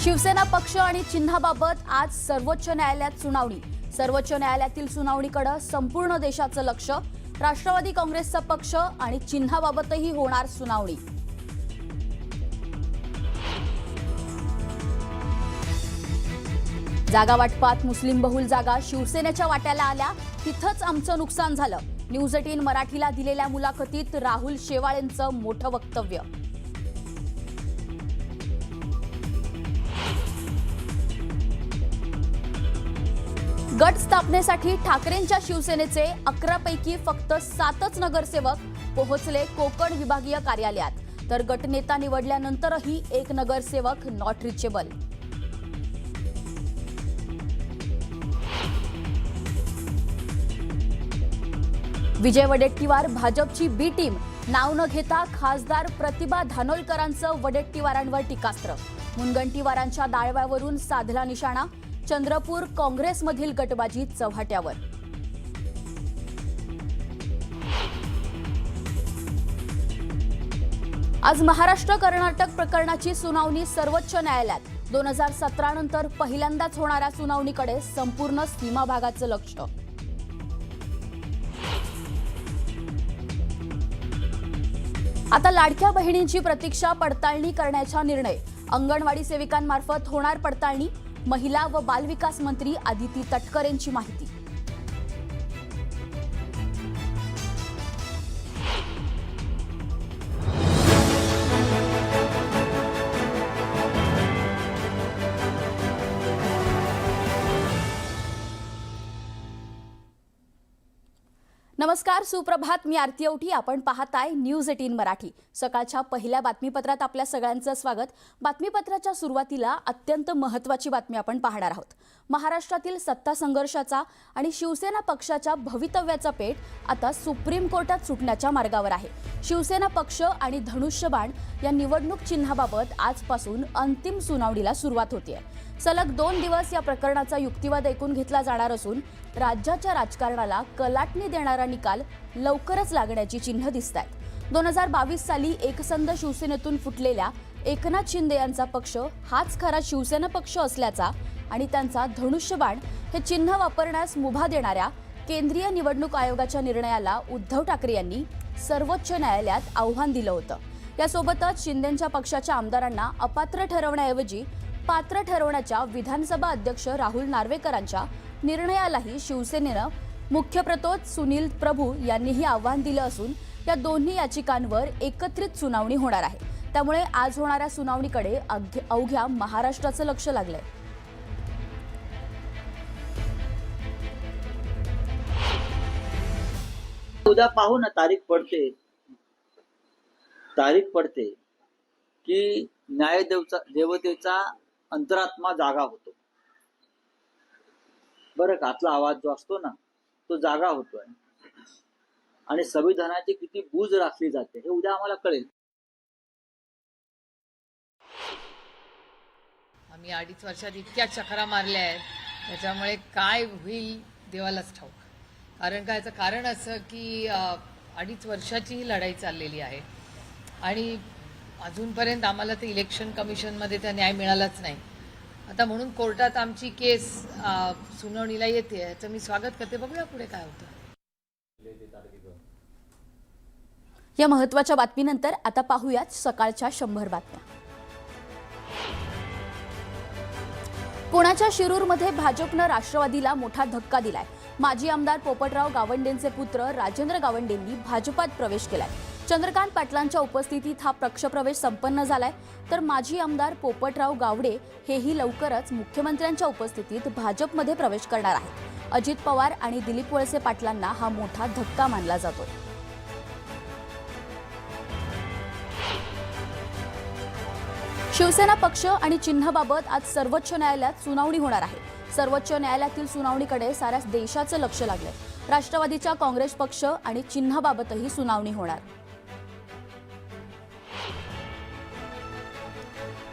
शिवसेना पक्ष आणि चिन्हाबाबत आज सर्वोच्च न्यायालयात सुनावणी। सर्वोच्च न्यायालयातील सुनावणीकडे संपूर्ण देशाचं लक्ष। राष्ट्रवादी काँग्रेसचा पक्ष आणि चिन्हाबाबतही होणार सुनावणी। जागा वाटपात मुस्लिम बहुल जागा शिवसेनेच्या वाट्याला आल्या, तिथंच आमचं नुकसान झालं। न्यूज 18 मराठीला दिलेल्या मुलाखतीत राहुल शेवाळेंचं मोठं वक्तव्य। गट स्थापनेसाठी ठाकरेंच्या शिवसेनेचे 11 पैकी फक्त 7च नगरसेवक पोहोचले कोकण विभागीय कार्यालयात, तर गटनेता निवडल्यानंतरही एक नगरसेवक नॉट रिचेबल। विजय वडेट्टीवार भाजपची बी टीम, नाव न घेता खासदार प्रतिभा धानोलकरांचं वडेट्टीवारांवर टीकास्त्र। मुनगंटीवारांच्या दाळव्यावरून साधला निशाणा, चंद्रपूर काँग्रेसमधील गटबाजी चव्हाट्यावर। आज महाराष्ट्र कर्नाटक प्रकरणाची सुनावणी सर्वोच्च न्यायालयात। 2017 नंतर पहिल्यांदाच होणाऱ्या सुनावणीकडे संपूर्ण सीमा भागाचं लक्ष। आता लाडक्या बहिणींची प्रतीक्षा पडताळणी करण्याचा निर्णय। अंगणवाडी सेविकांमार्फत होणार पडताळणी। महिला व बालविकास मंत्री आदिती तटकरेंची माहिती। नमस्कार, सुप्रभात। मी आरती औटी। आपण पाहताय न्यूज 18 मराठी। सकाळच्या पहिल्या बातमीपत्रात आपल्या सगळ्यांचं स्वागत। बातमीपत्राच्या सुरुवातीला अत्यंत महत्त्वाची बातमी आपण पाहणार आहोत। महाराष्ट्रातील सत्ता संघर्षाचा आणि शिवसेना पक्षाच्या भवितव्याचा पेट आता सुप्रीम कोर्टात सुटण्याच्या मार्गावर आहे। शिवसेना पक्ष आणि धनुष्यबाण या निवडणूक चिन्हाबाबत आजपासून अंतिम सुनावणीला सुरुवात होते। सलग 2 दिवस या प्रकरणाचा युक्तिवाद ऐकून घेतला जाणार असून राज्याच्या राजकारणाला कलाटणी देणारा निकाल लवकरच लागण्याची चिन्ह दिसतात। 2022 साली एकसंध शिवसेनेतून फुटलेल्या एकनाथ शिंदे यांचा पक्ष हाच खरा शिवसेना पक्ष असल्याचा आणि त्यांचा धनुष्यबाण हे चिन्ह वापरण्यास मुभा देणाऱ्या केंद्रीय निवडणूक आयोगाच्या निर्णयाला उद्धव ठाकरे यांनी सर्वोच्च न्यायालयात आव्हान दिलं होतं। यासोबतच शिंदेंच्या पक्षाच्या आमदारांना अपात्र ठरवण्याऐवजी पात्र ठरवण्याच्या विधानसभा अध्यक्ष राहुल नार्वेकरांच्या निर्णयालाही शिवसेनेनं मुख्यप्रतोद सुनील प्रभू यांनीही आव्हान दिलं असून या दोन्ही याचिकांवर एकत्रित सुनावणी होणार आहे। त्यामुळे आज होणाऱ्या सुनावणीकडे अवघ्या महाराष्ट्राचं लक्ष लागलंय। उद्या पाहू ना, तारीख पडते की देवतेचा अंतरात्मा जागा होतो। बरं का, आतला आवाज जो असतो ना तो जागा होतोय आणि संविधानाची किती बूज राखली जाते हे उद्या आम्हाला कळेल। आम्ही 2.5 वर्षात इतक्या चक्रा मारल्या आहेत, त्याच्यामुळे काय होईल देवालाच ठाऊक। कारण काय, याचं कारण असं की 2.5 वर्षाची ही लढाई चाललेली आहे आणि अजूनपर्यंत आम्हाला ते इलेक्शन कमिशनमध्ये त्या न्याय मिळालाच नाही। आता म्हणून कोर्टात आमची केस सुनावणीला येते, याचं मी स्वागत करते। बघूया पुढे काय होतं। या महत्त्वाच्या बातमीनंतर आता पाहूयात सकाळच्या 100 बातम्या। पुण्याच्या शिरूरमध्ये भाजपनं राष्ट्रवादीला मोठा धक्का दिलाय। माजी आमदार पोपटराव गावंडेंचे पुत्र राजेंद्र गावंडेंनी भाजपात प्रवेश केलाय। चंद्रकांत पाटलांच्या उपस्थितीत हा पक्षप्रवेश संपन्न झालाय, तर माजी आमदार पोपटराव गावडे हेही लवकरच मुख्यमंत्र्यांच्या उपस्थितीत भाजपमध्ये प्रवेश करणार आहेत। अजित पवार आणि दिलीप वळसे पाटलांना हा मोठा धक्का मानला जातोय। शिवसेना पक्ष आणि चिन्हाबाबत आज सर्वोच्च न्यायालयात सुनावणी होणार आहे। सर्वोच्च न्यायालयातील सुनावणीकडे साऱ्या देशाचं लक्ष लागलंय। राष्ट्रवादीच्या काँग्रेस पक्ष आणि चिन्हाबाबतही सुनावणी होणार।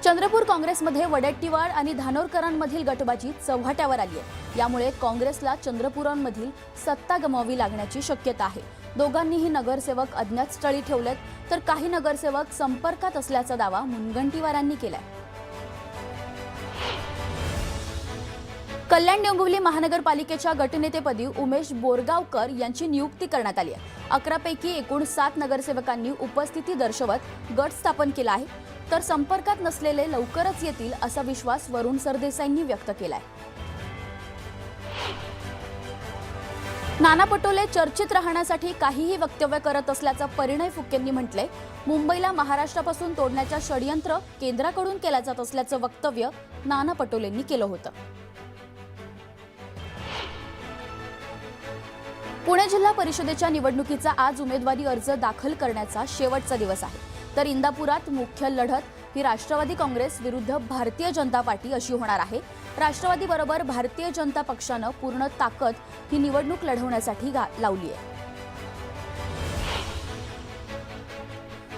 चंद्रपूर काँग्रेसमध्ये वडेट्टीवार आणि धानोरकरांमधील गटबाजी चव्हाट्यावर आली आहे। यामुळे काँग्रेसला चंद्रपुरांमधील सत्ता गमावावी लागण्याची शक्यता आहे। दोघांनीही नगरसेवक अज्ञात स्थळी ठेवलेत, तर काही नगरसेवक संपर्कात असल्याचा दावा मुनगंटीवारांनी केलाय। कल्याण डोंबिवली महानगरपालिकेच्या गटनेतेपदी उमेश बोरगावकर यांची नियुक्ती करण्यात आली आहे. 11 पैकी एकूण 7 नगरसेवकांनी उपस्थिती दर्शवत गट स्थापन केला आहे, तर संपर्कात नसलेले लवकरच येतील असा विश्वास वरुण सरदेसाईंनी व्यक्त केला आहे. नाना पटोले चर्चेत राहण्यासाठी काहीही वक्तव्य करत असल्याचा परिणय फुक्केंनी म्हटलंय. मुंबईला महाराष्ट्रापासून तोडण्याचं षडयंत्र केंद्राकडून केलं जात असल्याचं वक्तव्य नाना पटोलेंनी केलं होतं. पुणे जिल्हा परिषदेच्या निवडणुकीचा आज उमेदवारी अर्ज दाखल करण्याचा शेवटचा दिवस आहे. तर इंदापुरात मुख्य लढत ही राष्ट्रवादी काँग्रेस विरुद्ध भारतीय जनता पार्टी अशी होणार आहे. राष्ट्रवादी बरोबर भारतीय जनता पक्षानं पूर्ण ताकद ही निवडणूक लढवण्यासाठी लावली आहे.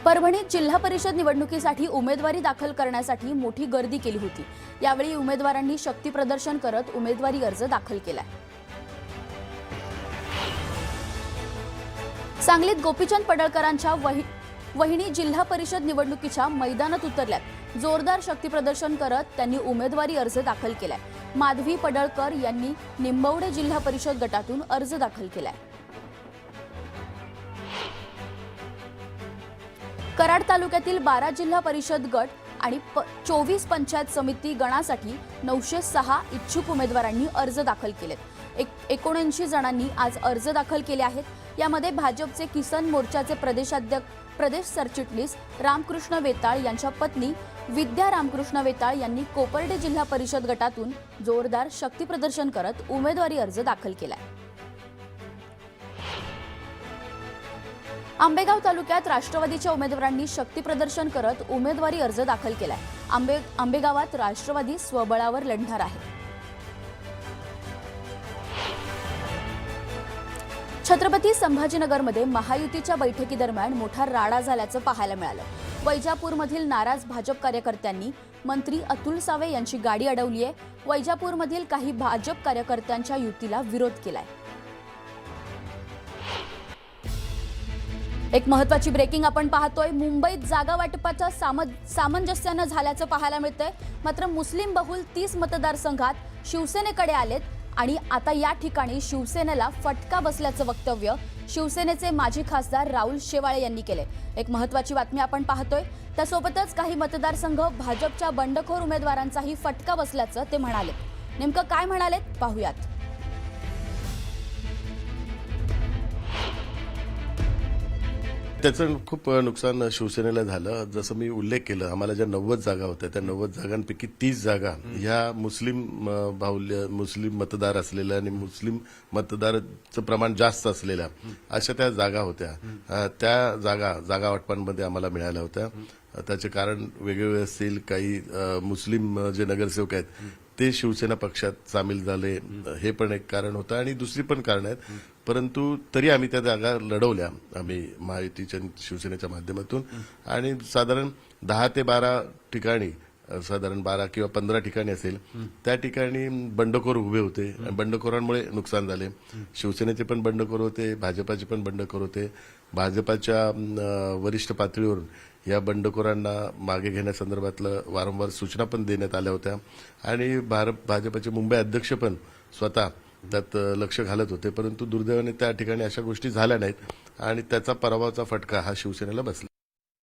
परभणीत जिल्हा परिषद निवडणुकीसाठी उमेदवारी दाखल करण्यासाठी मोठी गर्दी केली होती. यावेळी उमेदवारांनी शक्ती प्रदर्शन करत उमेदवारी अर्ज दाखल केलाय. सांगलीत गोपीचंद पडळकरांच्या वहिनी जिल्हा परिषद निवडणुकीच्या मैदानात उतरल्यात. जोरदार शक्ती प्रदर्शन करत त्यांनी उमेदवारी अर्ज दाखल केलाय. माधवी पडळकर यांनी निंबवडे जिल्हा परिषद गटातून अर्ज दाखल केलाय. कराड तालुक्यातील 12 जिल्हा परिषद गट आणि 24 पंचायत समिती गणासाठी 906 इच्छुक उमेदवारांनी अर्ज दाखल केलेत. 79 जणांनी आज अर्ज दाखल केले आहेत. यामध्ये भाजपचे किसान मोर्चाचे प्रदेश सरचिटणीस रामकृष्ण वेताळ यांच्या पत्नी विद्या रामकृष्ण वेताळ यांनी कोपर्डे जिल्हा परिषद गटातून जोरदार शक्ती प्रदर्शन करत उमेदवारी अर्ज दाखल केलाय. आंबेगाव तालुक्यात राष्ट्रवादीच्या उमेदवारांनी शक्ती प्रदर्शन करत उमेदवारी अर्ज दाखल केलाय. आंबेगावात राष्ट्रवादी स्वबळावर लढणार आहे. छत्रपती संभाजीनगरमध्ये महायुतीच्या बैठकीदरम्यान मोठा राडा झाल्याचं पाहायला मिळालं. वैजापूरमधील नाराज भाजप कार्यकर्त्यांनी मंत्री अतुल सावे यांची गाडी अडवली आहे. वैजापूरमधील काही भाजप कार्यकर्त्यांच्या युतीला विरोध केलाय. एक महत्त्वाची ब्रेकिंग आपण पाहतोय. मुंबईत जागा वाटपाच्या सामंजस्यानं झाल्याचं पाहायला मिळतंय. मात्र मुस्लिम बहुल 30 मतदारसंघात शिवसेनेकडे आलेत आणि आता या ठिकाणी शिवसेनेला फटका बसल्याचं वक्तव्य शिवसेनेचे माजी खासदार राहुल शेवाळे यांनी केले. एक महत्त्वाची बातमी आपण पाहतोय. त्यासोबतच काही मतदारसंघ भाजपच्या बंडखोर उमेदवारांचाही फटका बसल्याचं ते म्हणाले. नेमकं काय म्हणालेत पाहूयात. त्याचं खूप नुकसान शिवसेनेला झालं. जसं मी उल्लेख केलं, आम्हाला ज्या 90 जागा होत्या त्या 90 जागांपैकी 30 जागा ह्या मुस्लिम मतदार असलेल्या आणि मुस्लिम मतदाराचं प्रमाण जास्त असलेल्या अशा त्या जागा होत्या. त्या जागा वाटपांमध्ये आम्हाला मिळाल्या होत्या. त्याचे कारण वेगवेगळे असतील. काही मुस्लिम जे नगरसेवक आहेत ते शिवसेना पक्षात सामील झाले, हे पण एक कारण होतं आणि दुसरी पण कारण आहेत. परंतु तरी आम्ही त्या जागा लढवल्या, आम्ही महायुतीच्या शिवसेनेच्या माध्यमातून. आणि साधारण 10 ते 12 ठिकाणी, साधारण 12 किंवा 15 ठिकाणी असेल, त्या ठिकाणी बंडखोर उभे होते आणि बंडखोरांमुळे नुकसान झाले. शिवसेनेचे पण बंडखोर होते, भाजपाचे पण बंडखोर होते. भाजपाच्या वरिष्ठ पातळीवरून या बंडखोरांना मागे घेण्यासंदर्भातलं वारंवार सूचना पण देण्यात आल्या होत्या आणि भाजपाचे मुंबई अध्यक्ष पण स्वतः त्यात लक्ष घालत होते. परंतु दुर्दैवाने त्या ठिकाणी अशा गोष्टी झाल्या नाहीत आणि त्याचा पराभवाचा फटका हा शिवसेनेला बसला.